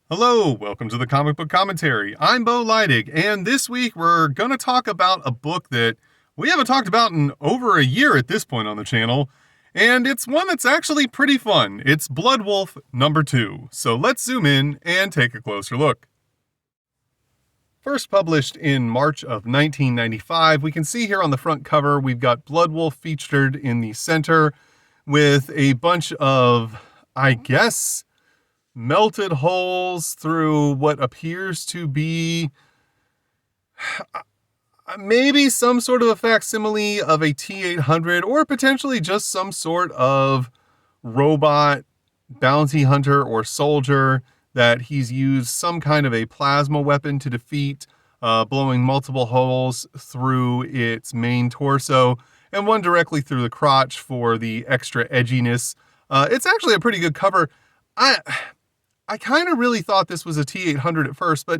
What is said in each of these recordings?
Hello, welcome to the Comic Book Commentary. I'm Bo Leidig, and this week we're going to talk about a book that we haven't talked about in over a year at this point on the channel, and it's one that's actually pretty fun. It's Blood Wulf #2, so let's zoom in and take a closer look. First published in March of 1995, we can see here on the front cover we've got Blood Wulf featured in the center with a bunch of, I guess, melted holes through what appears to be maybe some sort of a facsimile of a T-800, or potentially just some sort of robot bounty hunter or soldier that he's used some kind of a plasma weapon to defeat, blowing multiple holes through its main torso and one directly through the crotch for the extra edginess. It's actually a pretty good cover. I kind of really thought this was a T-800 at first, but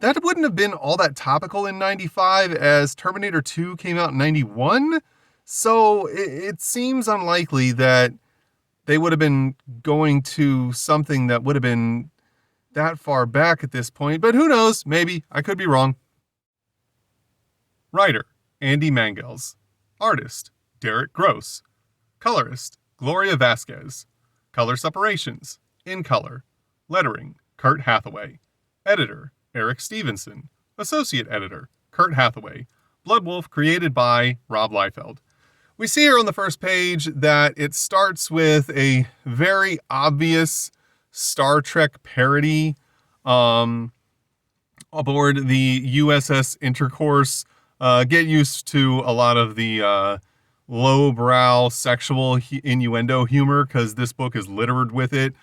that wouldn't have been all that topical in 95 as Terminator 2 came out in 91. So it seems unlikely that they would have been going to something that would have been that far back at this point, but who knows? Maybe. I could be wrong. Writer, Andy Mangels. Artist, Derek Gross. Colorist, Gloria Vasquez. Color separations, in color. Lettering, Kurt Hathaway. Editor, Eric Stevenson. Associate Editor, Kurt Hathaway. Blood Wulf created by Rob Liefeld. We see here on the first page that it starts with a very obvious Star Trek parody aboard the USS Intercourse. Get used to a lot of the lowbrow sexual innuendo humor because this book is littered with it.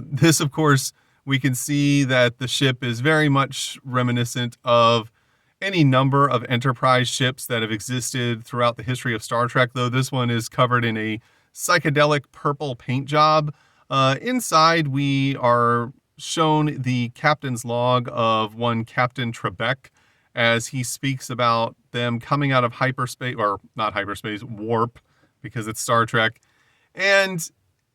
This, of course, we can see that the ship is very much reminiscent of any number of Enterprise ships that have existed throughout the history of Star Trek, though this one is covered in a psychedelic purple paint job. Inside, we are shown the captain's log of one Captain Trebek as he speaks about them coming out of hyperspace, or not hyperspace, warp, because it's Star Trek, and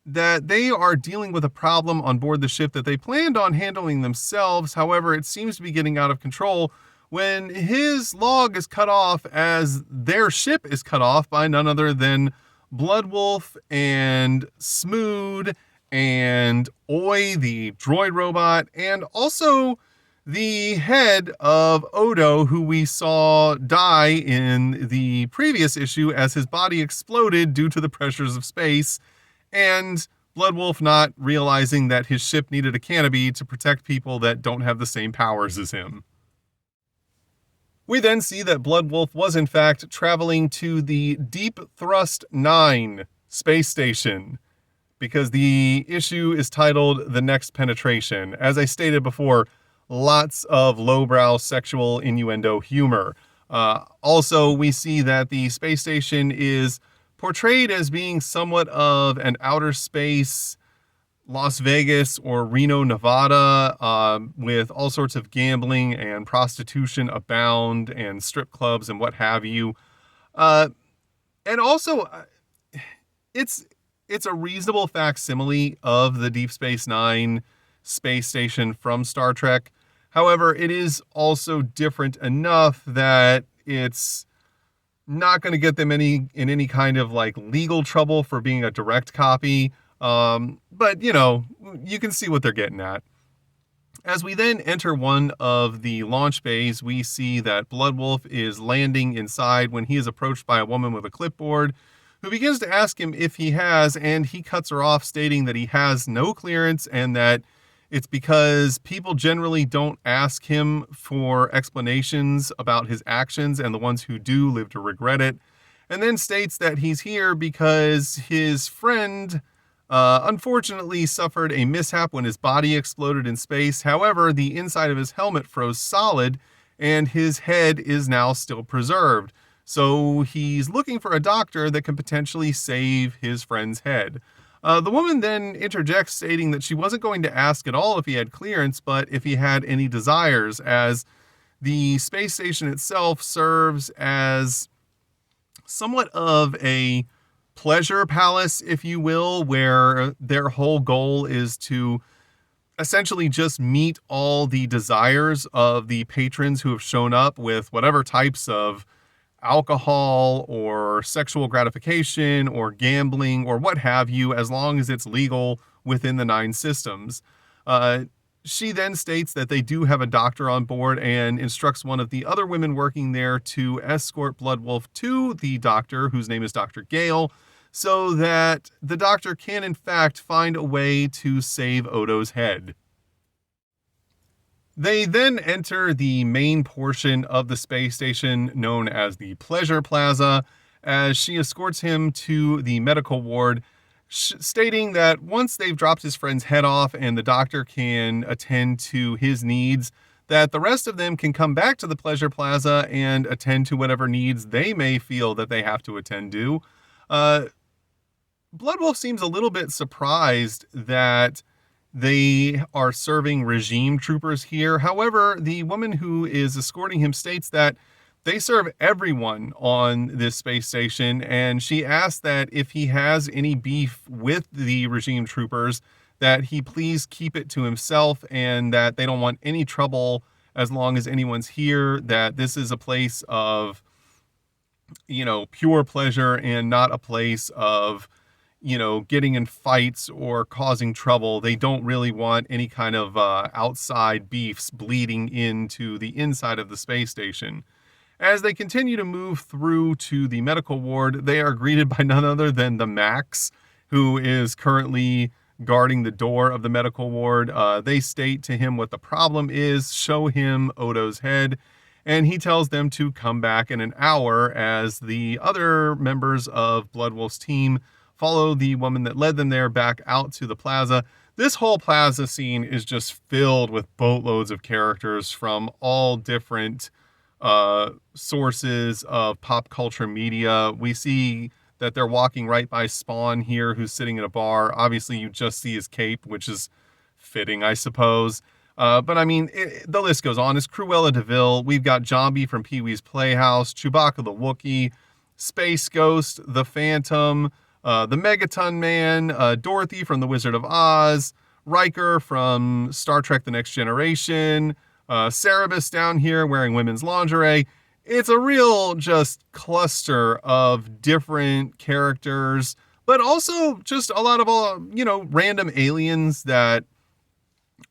that they are dealing with a problem on board the ship that they planned on handling themselves. However, it seems to be getting out of control when his log is cut off as their ship is cut off by none other than Blood Wulf and Smood and Oi, the droid robot, and also the head of Odo, who we saw die in the previous issue as his body exploded due to the pressures of space, and Blood Wulf not realizing that his ship needed a canopy to protect people that don't have the same powers as him. We then see that Blood Wulf was in fact traveling to the Deep Thrust 9 space station, because the issue is titled The Next Penetration. As I stated before, lots of lowbrow sexual innuendo humor. Also, we see that the space station is portrayed as being somewhat of an outer space Las Vegas or Reno, Nevada, with all sorts of gambling and prostitution abound and strip clubs and what have you. And also, it's a reasonable facsimile of the Deep Space Nine space station from Star Trek. However, it is also different enough that it's not going to get them in any kind of like legal trouble for being a direct copy. But you know, you can see what they're getting at. As we then enter one of the launch bays, we see that Blood Wulf is landing inside when he is approached by a woman with a clipboard who begins to ask him if he has, and he cuts her off, stating that he has no clearance and that it's because people generally don't ask him for explanations about his actions, and the ones who do live to regret it. And then states that he's here because his friend unfortunately suffered a mishap when his body exploded in space. However, the inside of his helmet froze solid, and his head is now still preserved. So he's looking for a doctor that can potentially save his friend's head. The woman then interjects, stating that she wasn't going to ask at all if he had clearance, but if he had any desires, as the space station itself serves as somewhat of a pleasure palace, if you will, where their whole goal is to essentially just meet all the desires of the patrons who have shown up with whatever types of alcohol or sexual gratification or gambling or what have you, as long as it's legal within the 9 systems. She then states that they do have a doctor on board and instructs one of the other women working there to escort Blood Wulf to the doctor, whose name is Dr. Gale, so that the doctor can in fact find a way to save Odo's head. They then enter the main portion of the space station known as the Pleasure Plaza, as she escorts him to the medical ward, stating that once they've dropped his friend's head off and the doctor can attend to his needs, that the rest of them can come back to the Pleasure Plaza and attend to whatever needs they may feel that they have to attend to. Blood Wulf seems a little bit surprised that they are serving regime troopers here. However, the woman who is escorting him states that they serve everyone on this space station, and she asks that if he has any beef with the regime troopers, that he please keep it to himself and that they don't want any trouble as long as anyone's here, that this is a place of, pure pleasure and not a place of, getting in fights or causing trouble. They don't really want any kind of outside beefs bleeding into the inside of the space station. As they continue to move through to the medical ward, they are greeted by none other than the Max, who is currently guarding the door of the medical ward. They state to him what the problem is, show him Odo's head, and he tells them to come back in an hour as the other members of Blood Wulf's team follow the woman that led them there back out to the plaza. This whole plaza scene is just filled with boatloads of characters from all different sources of pop culture media. We see that they're walking right by Spawn here, who's sitting in a bar. Obviously, you just see his cape, which is fitting, I suppose. But I mean, the list goes on. It's Cruella de Vil. We've got Zombie from Pee-wee's Playhouse, Chewbacca the Wookiee, Space Ghost, the Phantom, the Megaton Man, Dorothy from The Wizard of Oz, Riker from Star Trek The Next Generation, Cerebus down here wearing women's lingerie. It's a real just cluster of different characters, but also just a lot of, random aliens that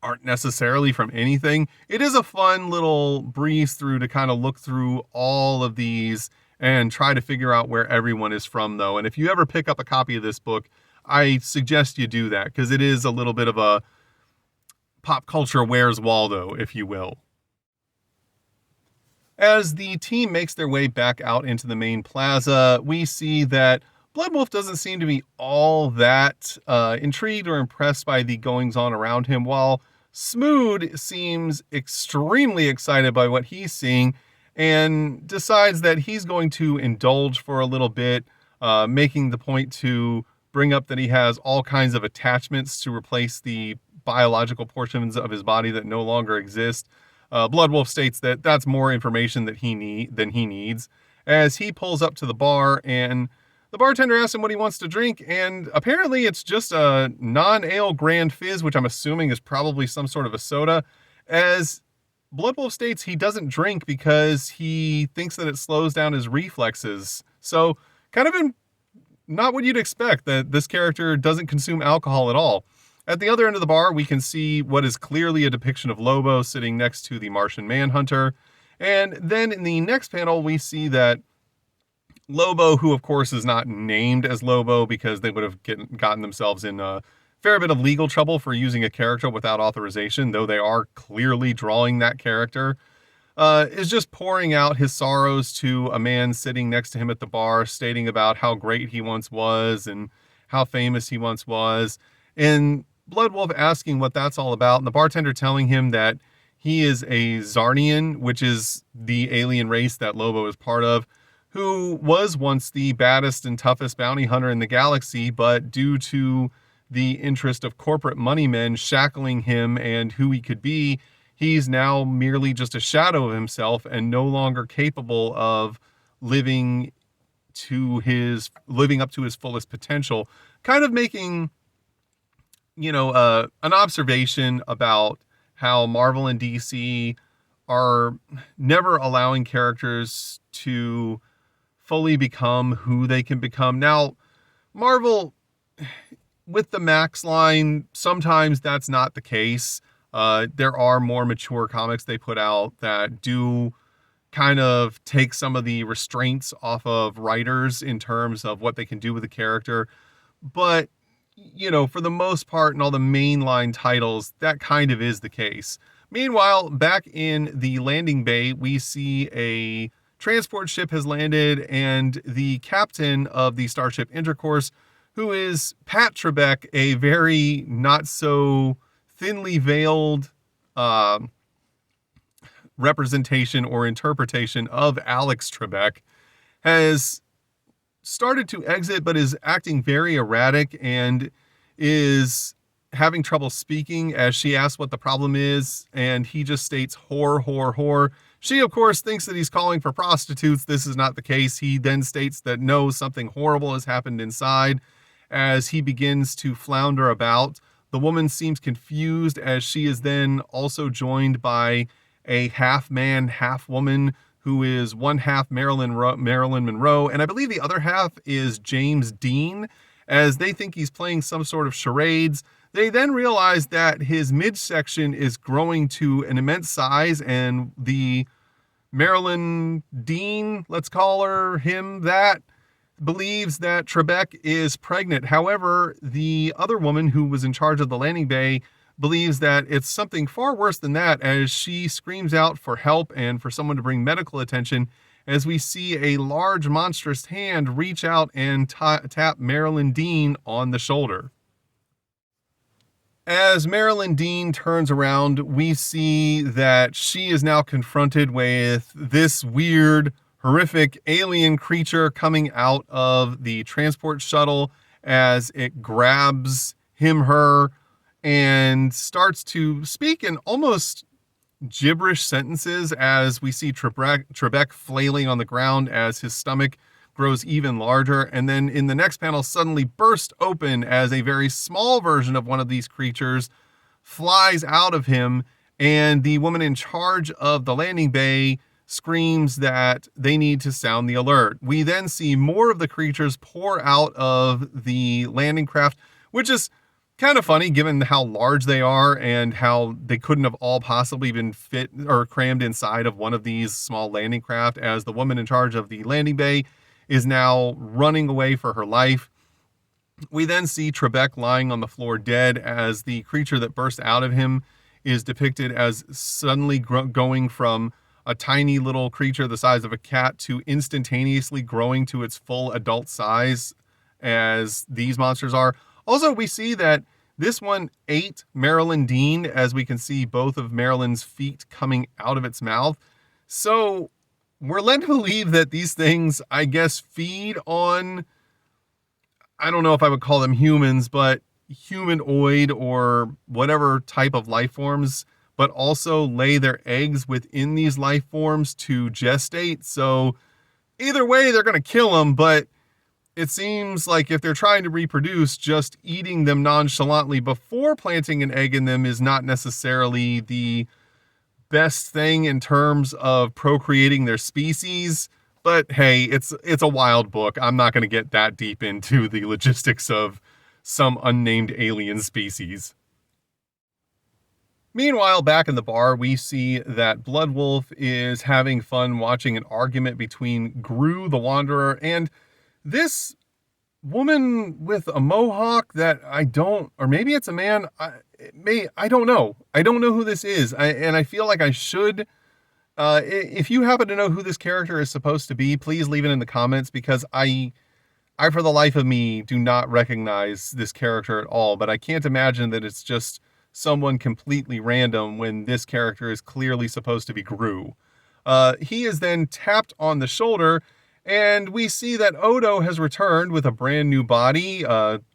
aren't necessarily from anything. It is a fun little breeze through to kind of look through all of these and try to figure out where everyone is from, though. And if you ever pick up a copy of this book, I suggest you do that, because it is a little bit of a pop culture Where's Waldo, if you will. As the team makes their way back out into the main plaza, we see that Blood Wulf doesn't seem to be all that intrigued or impressed by the goings-on around him, while Smood seems extremely excited by what he's seeing and decides that he's going to indulge for a little bit, making the point to bring up that he has all kinds of attachments to replace the biological portions of his body that no longer exist. Blood Wulf states that that's more information than he needs, as he pulls up to the bar and the bartender asks him what he wants to drink, and apparently it's just a non-ale Grand Fizz, which I'm assuming is probably some sort of a soda, as Blood Wulf states he doesn't drink because he thinks that it slows down his reflexes. So kind of not what you'd expect, that this character doesn't consume alcohol at all. At the other end of the bar, we can see what is clearly a depiction of Lobo sitting next to the Martian Manhunter. And then in the next panel, we see that Lobo, who of course is not named as Lobo because they would have gotten themselves in a fair bit of legal trouble for using a character without authorization, though they are clearly drawing that character, is just pouring out his sorrows to a man sitting next to him at the bar, stating about how great he once was and how famous he once was. And Blood Wulf asking what that's all about, and the bartender telling him that he is a Zarnian, which is the alien race that Lobo is part of, who was once the baddest and toughest bounty hunter in the galaxy, but due to the interest of corporate money men shackling him and who he could be, he's now merely just a shadow of himself and no longer capable of living up to his fullest potential, kind of making an observation about how Marvel and DC are never allowing characters to fully become who they can become. Now, Marvel, with the Max line, sometimes that's not the case. There are more mature comics they put out that do kind of take some of the restraints off of writers in terms of what they can do with a character. But, for the most part, in all the mainline titles, that kind of is the case. Meanwhile, back in the landing bay, we see a transport ship has landed, and the captain of the Starship Intercourse, who is Pat Trebek, a very not so thinly veiled representation or interpretation of Alex Trebek, has started to exit but is acting very erratic and is having trouble speaking as she asks what the problem is, and he just states whore, whore, whore. She, of course, thinks that he's calling for prostitutes. This is not the case. He then states that no, something horrible has happened inside. As he begins to flounder about, the woman seems confused as she is then also joined by a half man, half woman who is one half Marilyn Monroe, and I believe the other half is James Dean, as they think he's playing some sort of charades. They then realize that his midsection is growing to an immense size, and the Marilyn Dean, let's call her him that, believes that Trebek is pregnant. However, the other woman who was in charge of the landing bay believes that it's something far worse than that, as she screams out for help and for someone to bring medical attention, as we see a large monstrous hand reach out and tap Marilyn Dean on the shoulder. As Marilyn Dean turns around, we see that she is now confronted with this weird, horrific alien creature coming out of the transport shuttle as it grabs her, and starts to speak in almost gibberish sentences as we see Trebek flailing on the ground as his stomach grows even larger, and then in the next panel suddenly burst open as a very small version of one of these creatures flies out of him, and the woman in charge of the landing bay screams that they need to sound the alert. We then see more of the creatures pour out of the landing craft, which is kind of funny given how large they are and how they couldn't have all possibly been fit or crammed inside of one of these small landing craft, as the woman in charge of the landing bay is now running away for her life. We then see Trebek lying on the floor dead, as the creature that burst out of him is depicted as suddenly going from a tiny little creature the size of a cat to instantaneously growing to its full adult size, as these monsters are. Also, we see that this one ate Marilyn Dean, as we can see both of Marilyn's feet coming out of its mouth. So we're led to believe that these things, I guess, feed on, I don't know if I would call them humans, but humanoid or whatever type of life forms, but also lay their eggs within these life forms to gestate. So either way, they're going to kill them, but it seems like if they're trying to reproduce, just eating them nonchalantly before planting an egg in them is not necessarily the best thing in terms of procreating their species. But hey, it's a wild book. I'm not going to get that deep into the logistics of some unnamed alien species. Meanwhile, back in the bar, we see that Blood Wulf is having fun watching an argument between Gru the Wanderer and this woman with a mohawk that or maybe it's a man. I don't know. I don't know who this is. And I feel like I should. If you happen to know who this character is supposed to be, please leave it in the comments, because I for the life of me do not recognize this character at all. But I can't imagine that it's just someone completely random when this character is clearly supposed to be Gru. He is then tapped on the shoulder, and we see that Odo has returned with a brand new body,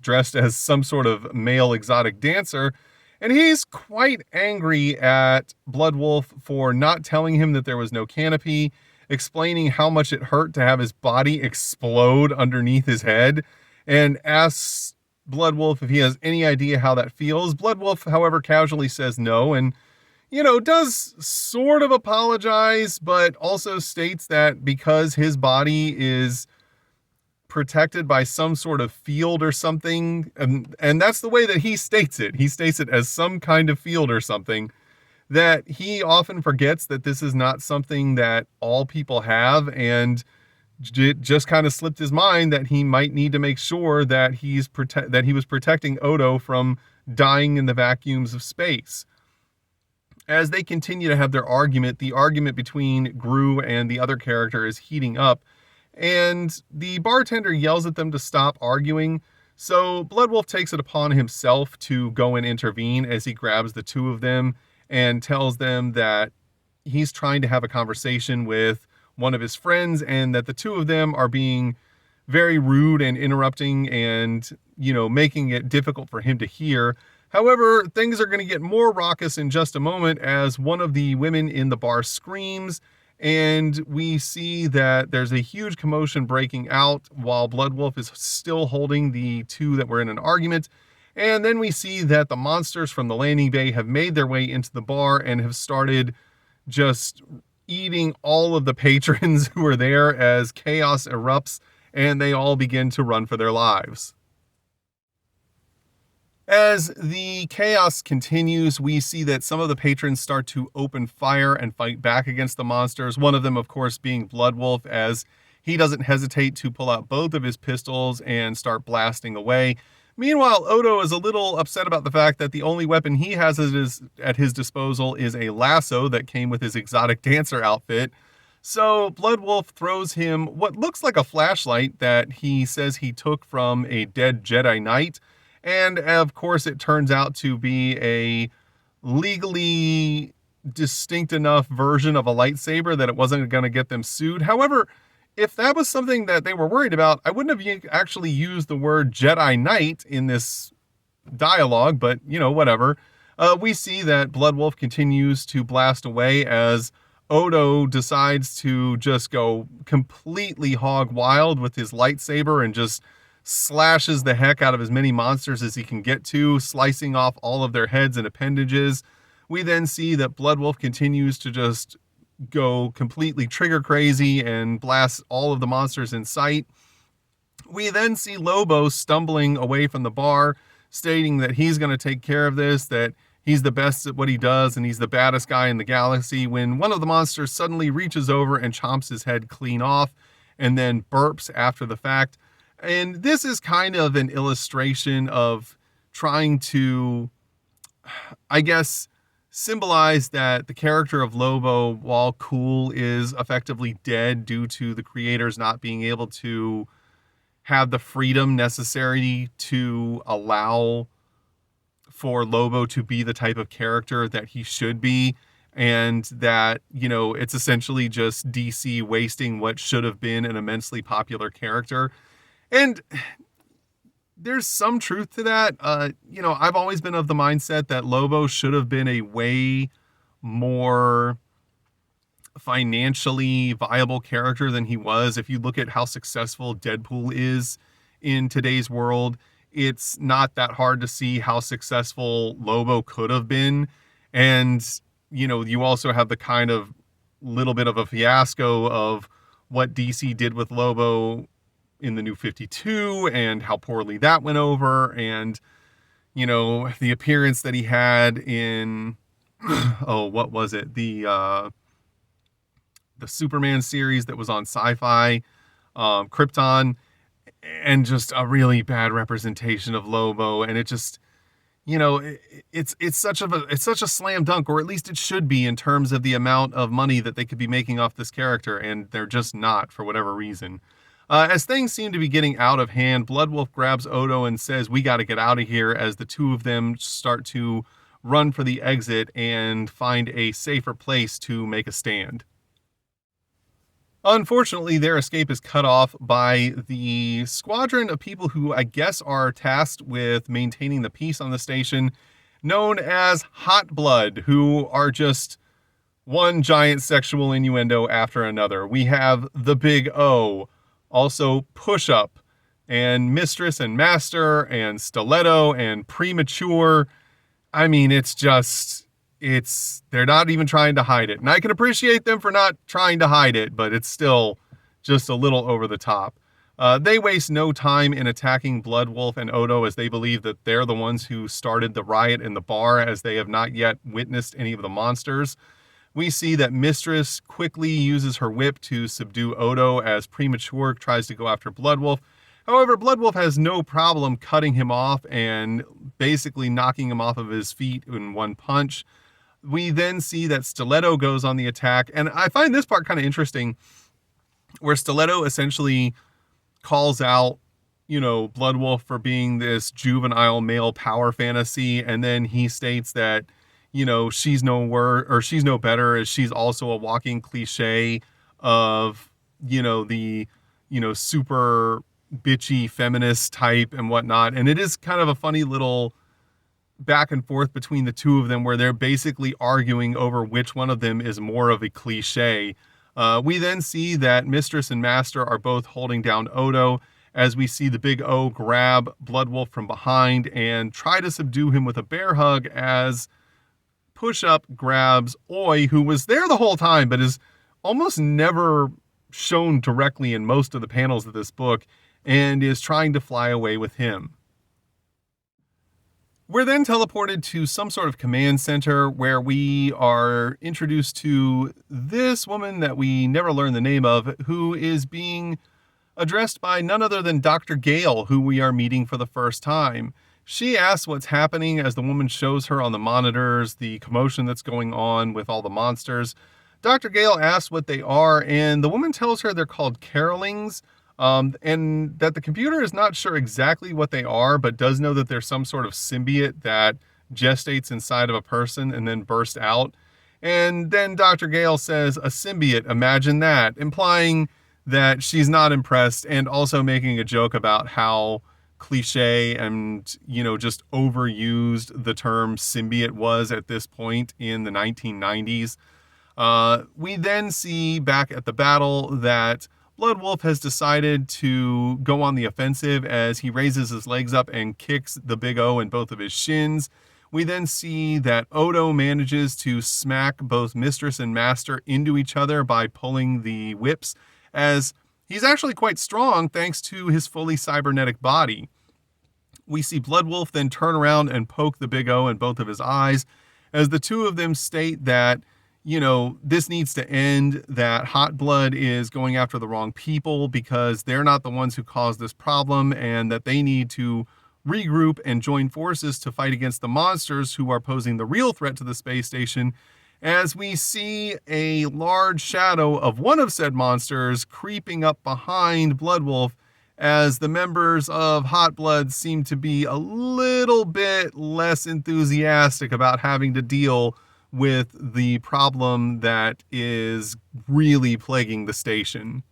dressed as some sort of male exotic dancer, and he's quite angry at Blood Wulf for not telling him that there was no canopy, explaining how much it hurt to have his body explode underneath his head, and asks Blood Wulf if he has any idea how that feels. Blood Wulf, however, casually says no and, does sort of apologize, but also states that because his body is protected by some sort of field or something, and that's the way that he states it. He states it as some kind of field or something, that he often forgets that this is not something that all people have, and it just kind of slipped his mind that he might need to make sure that he was protecting Odo from dying in the vacuums of space. As they continue to have their argument, the argument between Gru and the other character is heating up, and the bartender yells at them to stop arguing. So Blood Wulf takes it upon himself to go and intervene as he grabs the two of them and tells them that he's trying to have a conversation with one of his friends and that the two of them are being very rude and interrupting and, making it difficult for him to hear. However, things are going to get more raucous in just a moment as one of the women in the bar screams, and we see that there's a huge commotion breaking out while Blood Wulf is still holding the two that were in an argument. And then we see that the monsters from the landing bay have made their way into the bar and have started just eating all of the patrons who are there as chaos erupts and they all begin to run for their lives. As the chaos continues, we see that some of the patrons start to open fire and fight back against the monsters. One of them, of course, being Blood Wulf, as he doesn't hesitate to pull out both of his pistols and start blasting away. Meanwhile, Odo is a little upset about the fact that the only weapon he has at his disposal is a lasso that came with his exotic dancer outfit. So Blood Wulf throws him what looks like a flashlight that he says he took from a dead Jedi Knight. And of course, it turns out to be a legally distinct enough version of a lightsaber that it wasn't going to get them sued. However, if that was something that they were worried about, I wouldn't have actually used the word Jedi Knight in this dialogue, but, whatever. We see that Blood Wulf continues to blast away as Odo decides to just go completely hog wild with his lightsaber and just slashes the heck out of as many monsters as he can get to, slicing off all of their heads and appendages. We then see that Blood Wulf continues to just go completely trigger crazy and blast all of the monsters in sight. We then see Lobo stumbling away from the bar, stating that he's going to take care of this, that he's the best at what he does and he's the baddest guy in the galaxy, when one of the monsters suddenly reaches over and chomps his head clean off and then burps after the fact. And this is kind of an illustration of trying to, I guess, symbolize that the character of Lobo, while cool, is effectively dead due to the creators not being able to have the freedom necessary to allow for Lobo to be the type of character that he should be. And that, it's essentially just DC wasting what should have been an immensely popular character. And there's some truth to that. I've always been of the mindset that Lobo should have been a way more financially viable character than he was. If you look at how successful Deadpool is in today's world, it's not that hard to see how successful Lobo could have been. And, you also have the kind of little bit of a fiasco of what DC did with Lobo in the New 52 and how poorly that went over, and the appearance that he had in what was it, the Superman series that was on Sci-Fi, Krypton, and just a really bad representation of Lobo. And it just, it's such a slam dunk, or at least it should be, in terms of the amount of money that they could be making off this character, and they're just not, for whatever reason. As things seem to be getting out of hand, Blood Wulf grabs Odo and says, "We got to get out of here," as the two of them start to run for the exit and find a safer place to make a stand. Unfortunately, their escape is cut off by the squadron of people who I guess are tasked with maintaining the peace on the station, known as Hot Blood, who are just one giant sexual innuendo after another. We have the Big O, also Push Up, And Mistress and Master and Stiletto and Premature. I mean, they're not even trying to hide it. And I can appreciate them for not trying to hide it, but it's still just a little over the top. They waste no time in attacking Blood Wulf and Odo, as they believe that they're the ones who started the riot in the bar, as they have not yet witnessed any of the monsters. We see that Mistress quickly uses her whip to subdue Odo as Premature tries to go after Blood Wulf. However, Blood Wulf has no problem cutting him off and basically knocking him off of his feet in one punch. We then see that Stiletto goes on the attack, and I find this part kind of interesting, where Stiletto essentially calls out, Blood Wulf for being this juvenile male power fantasy, and then he states that, she's no better, as she's also a walking cliche of, the, super bitchy feminist type and whatnot. And it is kind of a funny little back and forth between the two of them, where they're basically arguing over which one of them is more of a cliche. We then see that Mistress and Master are both holding down Odo, as we see the Big O grab Blood Wulf from behind and try to subdue him with a bear hug, as Push-Up grabs Oi, who was there the whole time but is almost never shown directly in most of the panels of this book, and is trying to fly away with him. We're then teleported to some sort of command center, where we are introduced to this woman that we never learn the name of, who is being addressed by none other than Dr. Gale, who we are meeting for the first time. She asks what's happening as the woman shows her on the monitors the commotion that's going on with all the monsters. Dr. Gale asks what they are, and the woman tells her they're called carolings, and that the computer is not sure exactly what they are, but does know that there's some sort of symbiote that gestates inside of a person and then bursts out. And then Dr. Gale says, "A symbiote, imagine that," implying that she's not impressed, and also making a joke about how cliche and, just overused the term symbiote was at this point in the 1990s. We then see back at the battle that Blood Wulf has decided to go on the offensive, as he raises his legs up and kicks the Big O in both of his shins. We then see that Odo manages to smack both Mistress and Master into each other by pulling the whips, as he's actually quite strong thanks to his fully cybernetic body. We see Blood Wulf then turn around and poke the Big O in both of his eyes, as the two of them state that, this needs to end, that Hot Blood is going after the wrong people because they're not the ones who caused this problem, and that they need to regroup and join forces to fight against the monsters who are posing the real threat to the space station, as we see a large shadow of one of said monsters creeping up behind Blood Wulf, as the members of Hot Blood seem to be a little bit less enthusiastic about having to deal with the problem that is really plaguing the station.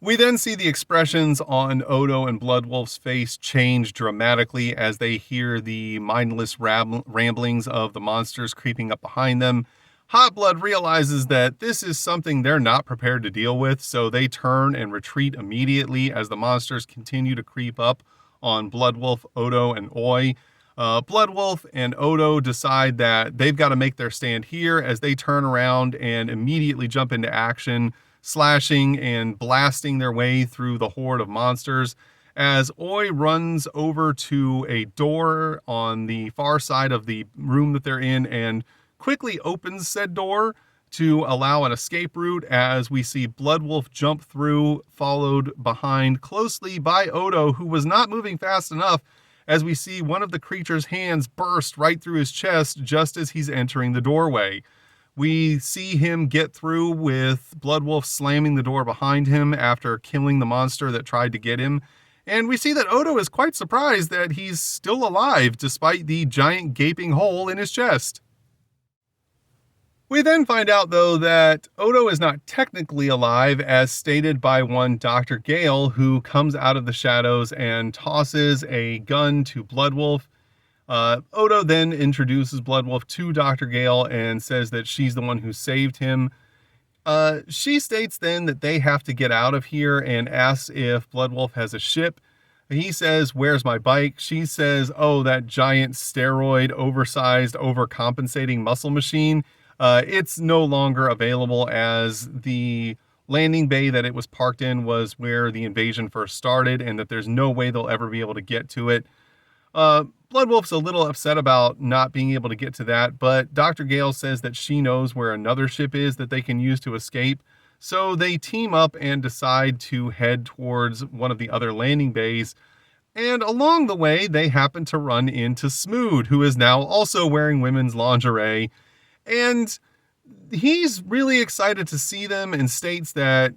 We then see the expressions on Odo and Blood Wulf's face change dramatically as they hear the mindless ramblings of the monsters creeping up behind them. Hot Blood realizes that this is something they're not prepared to deal with, so they turn and retreat immediately as the monsters continue to creep up on Blood Wulf, Odo, and Oi. Blood Wulf and Odo decide that they've got to make their stand here, as they turn around and immediately jump into action, slashing and blasting their way through the horde of monsters, as Oi runs over to a door on the far side of the room that they're in and quickly opens said door to allow an escape route, as we see Blood Wulf jump through, followed behind closely by Odo, who was not moving fast enough, as we see one of the creature's hands burst right through his chest just as he's entering the doorway. We see him get through, with Blood Wulf slamming the door behind him after killing the monster that tried to get him. And we see that Odo is quite surprised that he's still alive despite the giant gaping hole in his chest. We then find out, though, that Odo is not technically alive, as stated by one Dr. Gale, who comes out of the shadows and tosses a gun to Blood Wulf. Odo then introduces Blood Wulf to Dr. Gale and says that she's the one who saved him. She states then that they have to get out of here and asks if Blood Wulf has a ship. He says, "Where's my bike?" She says, "Oh, that giant steroid, oversized, overcompensating muscle machine. It's no longer available, as the landing bay that it was parked in was where the invasion first started, and that there's no way they'll ever be able to get to it." Blood Wolf's a little upset about not being able to get to that, but Dr. Gale says that she knows where another ship is that they can use to escape. So they team up and decide to head towards one of the other landing bays. And along the way, they happen to run into Smood, who is now also wearing women's lingerie. And he's really excited to see them and states that,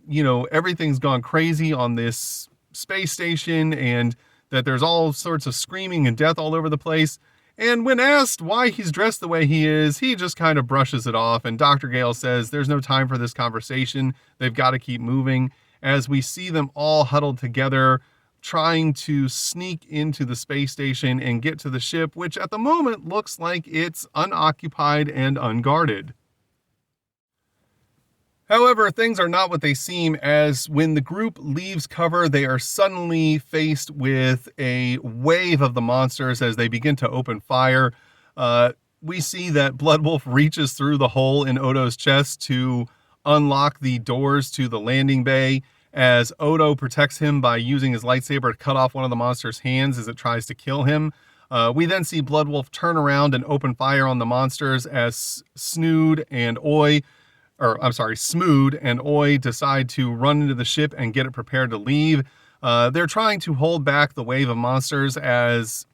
everything's gone crazy on this space station and that there's all sorts of screaming and death all over the place. And when asked why he's dressed the way he is, he just kind of brushes it off. And Dr. Gale says there's no time for this conversation. They've got to keep moving, as we see them all huddled together, trying to sneak into the space station and get to the ship, which at the moment looks like it's unoccupied and unguarded. However, things are not what they seem, as when the group leaves cover, they are suddenly faced with a wave of the monsters as they begin to open fire. We see that Blood Wulf reaches through the hole in Odo's chest to unlock the doors to the landing bay, as Odo protects him by using his lightsaber to cut off one of the monster's hands as it tries to kill him. We then see Blood Wulf turn around and open fire on the monsters as Smood and Oi decide to run into the ship and get it prepared to leave. They're trying to hold back the wave of monsters as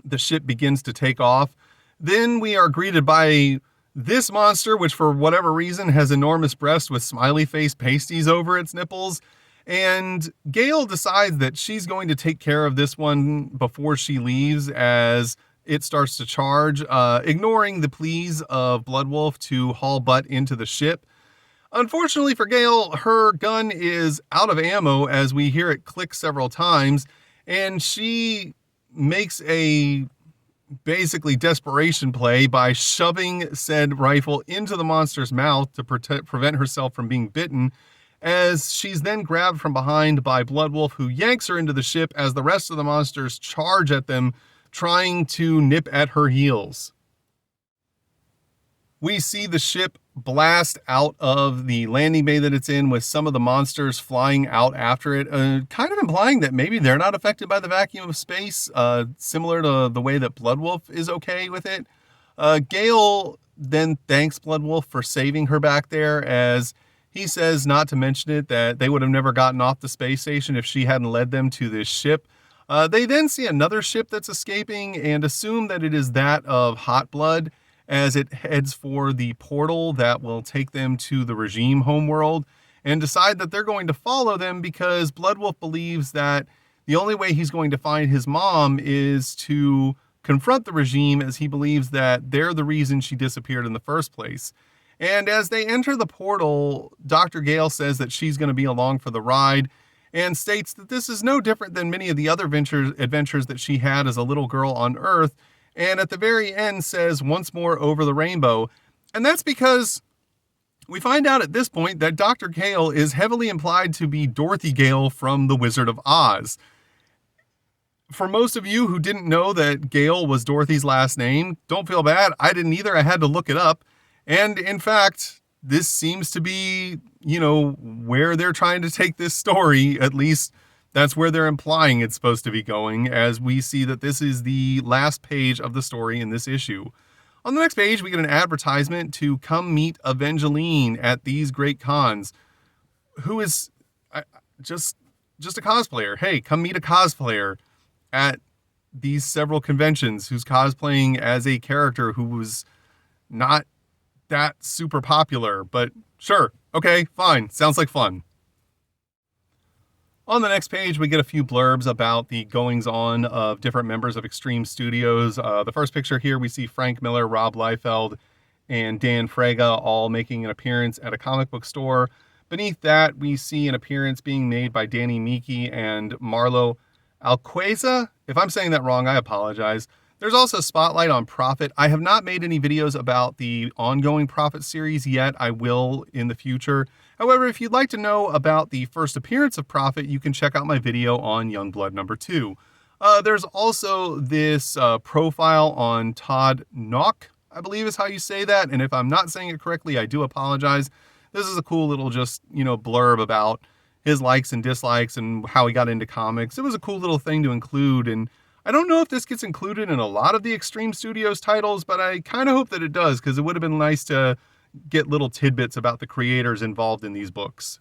the ship begins to take off. Then we are greeted by this monster, which for whatever reason has enormous breasts with smiley face pasties over its nipples. And Gale decides that she's going to take care of this one before she leaves, as it starts to charge, ignoring the pleas of Blood Wulf to haul butt into the ship. Unfortunately for Gale, her gun is out of ammo as we hear it click several times, and she makes a basically desperation play by shoving said rifle into the monster's mouth to prevent herself from being bitten, as she's then grabbed from behind by Blood Wulf, who yanks her into the ship as the rest of the monsters charge at them, trying to nip at her heels. We see the ship blast out of the landing bay that it's in, with some of the monsters flying out after it, kind of implying that maybe they're not affected by the vacuum of space, similar to the way that Blood Wulf is okay with it. Gale then thanks Blood Wulf for saving her back there, as he says, not to mention it, that they would have never gotten off the space station if she hadn't led them to this ship. They then see another ship that's escaping and assume that it is that of Hot Blood, as it heads for the portal that will take them to the regime homeworld, and decide that they're going to follow them because Blood Wulf believes that the only way he's going to find his mom is to confront the regime, as he believes that they're the reason she disappeared in the first place. And as they enter the portal, Dr. Gale says that she's going to be along for the ride, and states that this is no different than many of the other adventures that she had as a little girl on Earth, and at the very end says, "Once more over the rainbow." And that's because we find out at this point that Dr. Gale is heavily implied to be Dorothy Gale from The Wizard of Oz. For most of you who didn't know that Gale was Dorothy's last name, don't feel bad. I didn't either. I had to look it up. And in fact, this seems to be, where they're trying to take this story. At least that's where they're implying it's supposed to be going, as we see that this is the last page of the story in this issue. On the next page, we get an advertisement to come meet Evangeline at these great cons, who is just a cosplayer. Hey, come meet a cosplayer at these several conventions who's cosplaying as a character who was not that super popular, but sure, okay, fine, sounds like fun. On the next page, we get a few blurbs about the goings-on of different members of Extreme Studios. The first picture here, we see Frank Miller, Rob Liefeld, and Dan Fraga all making an appearance at a comic book store. Beneath that, we see an appearance being made by Danny Miki and Marlo Alqueza. If I'm saying that wrong, I apologize. There's also Spotlight on Prophet. I have not made any videos about the ongoing Prophet series yet. I will in the future. However, if you'd like to know about the first appearance of Prophet, you can check out my video on Youngblood number 2. There's also this profile on Todd Nock, I believe is how you say that. And if I'm not saying it correctly, I do apologize. This is a cool little just, blurb about his likes and dislikes and how he got into comics. It was a cool little thing to include, and I don't know if this gets included in a lot of the Extreme Studios titles, but I kind of hope that it does, because it would have been nice to get little tidbits about the creators involved in these books.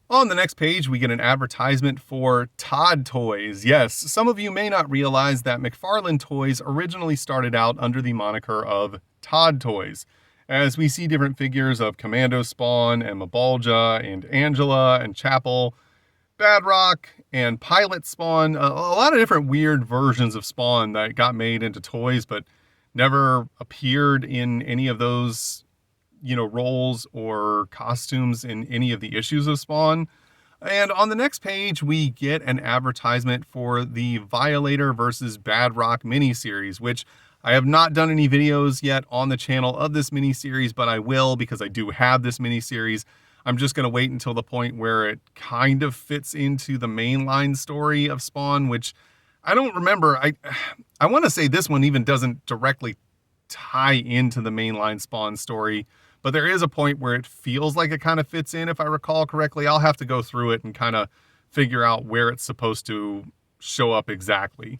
On the next page, we get an advertisement for Todd Toys. Yes, some of you may not realize that McFarlane Toys originally started out under the moniker of Todd Toys, as we see different figures of Commando Spawn and Mabalja and Angela and Chapel, Badrock and Pilot Spawn, a lot of different weird versions of Spawn that got made into toys but never appeared in any of those, roles or costumes in any of the issues of Spawn. And on the next page, we get an advertisement for the Violator versus Badrock miniseries, which I have not done any videos yet on the channel of this miniseries, but I will, because I do have this miniseries. I'm just going to wait until the point where it kind of fits into the mainline story of Spawn, which I don't remember. I want to say this one even doesn't directly tie into the mainline Spawn story, but there is a point where it feels like it kind of fits in, if I recall correctly. I'll have to go through it and kind of figure out where it's supposed to show up exactly.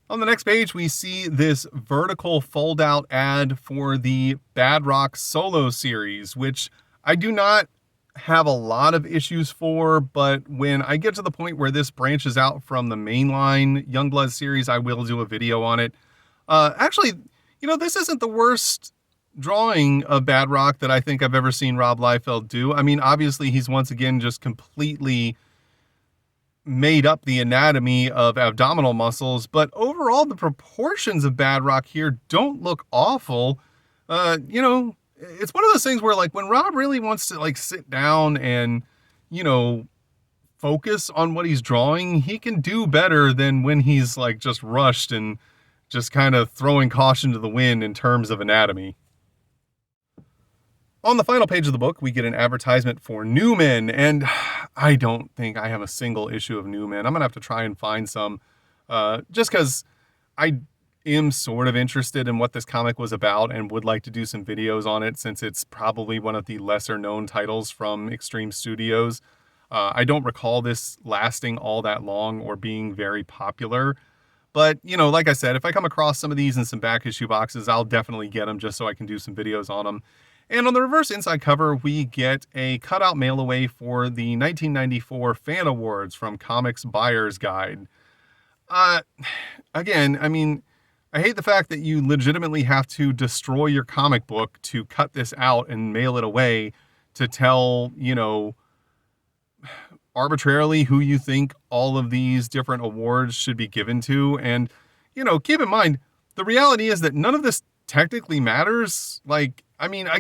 On the next page, we see this vertical fold-out ad for the Badrock solo series, which I do not have a lot of issues for, but when I get to the point where this branches out from the mainline Youngblood series, I will do a video on it. Actually, this isn't the worst drawing of Badrock that I think I've ever seen Rob Liefeld do. I mean, obviously, he's once again just completely made up the anatomy of abdominal muscles, but overall the proportions of Badrock here don't look awful. It's one of those things where, like, when Rob really wants to sit down and focus on what he's drawing, he can do better than when he's just rushed and just kind of throwing caution to the wind in terms of anatomy. On the final page of the book, we get an advertisement for Newman, and I don't think I have a single issue of Newman. I'm going to have to try and find some, just because I am sort of interested in what this comic was about and would like to do some videos on it, since it's probably one of the lesser known titles from Extreme Studios. I don't recall this lasting all that long or being very popular, but, like I said, if I come across some of these in some back issue boxes, I'll definitely get them just so I can do some videos on them. And on the reverse inside cover, we get a cutout mail away for the 1994 Fan Awards from Comics Buyer's Guide. Again, I mean, I hate the fact that you legitimately have to destroy your comic book to cut this out and mail it away to tell, arbitrarily who you think all of these different awards should be given to. And, keep in mind, the reality is that none of this technically matters. I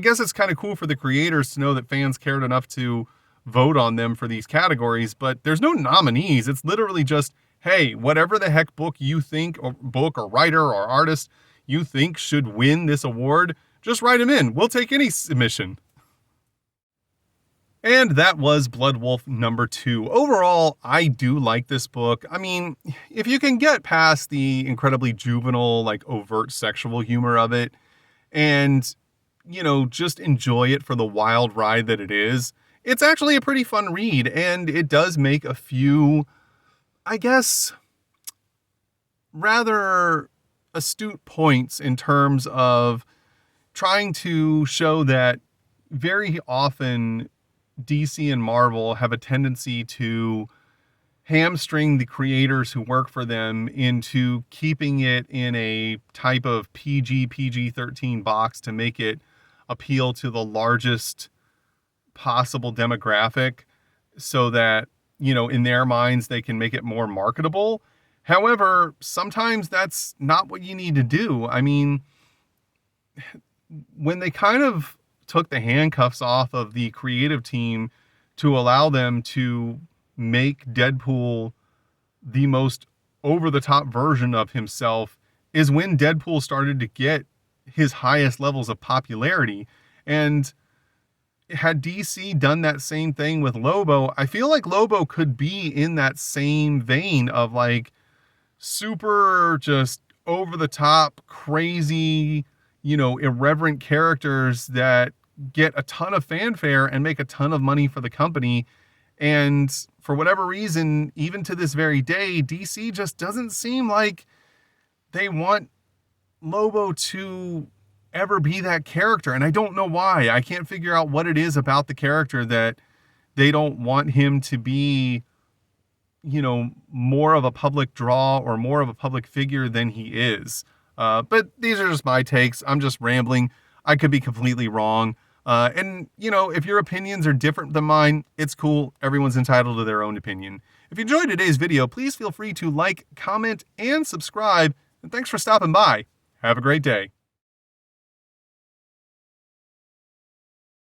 guess it's kind of cool for the creators to know that fans cared enough to vote on them for these categories, but there's no nominees. It's literally just, hey, whatever the heck book you think, or book or writer or artist you think should win this award, just write them in. We'll take any submission. And that was Blood Wulf number 2. Overall, I do like this book. I mean, if you can get past the incredibly juvenile, overt sexual humor of it, and just enjoy it for the wild ride that it is, it's actually a pretty fun read, and it does make a few, I guess, rather astute points in terms of trying to show that very often DC and Marvel have a tendency to hamstring the creators who work for them into keeping it in a type of PG-13 box to make it appeal to the largest possible demographic, so that, in their minds, they can make it more marketable. However, sometimes that's not what you need to do. I mean, when they kind of took the handcuffs off of the creative team to allow them to make Deadpool the most over-the-top version of himself is when Deadpool started to get his highest levels of popularity. And had DC done that same thing with Lobo, I feel like Lobo could be in that same vein of like super just over the top, crazy, irreverent characters that get a ton of fanfare and make a ton of money for the company. And for whatever reason, even to this very day, DC just doesn't seem like they want Lobo to ever be that character. And I don't know why. I can't figure out what it is about the character that they don't want him to be, more of a public draw or more of a public figure than he is. But these are just my takes. I'm just rambling. I could be completely wrong. And if your opinions are different than mine, it's cool. Everyone's entitled to their own opinion. If you enjoyed today's video, please feel free to like, comment, and subscribe. And thanks for stopping by. Have a great day.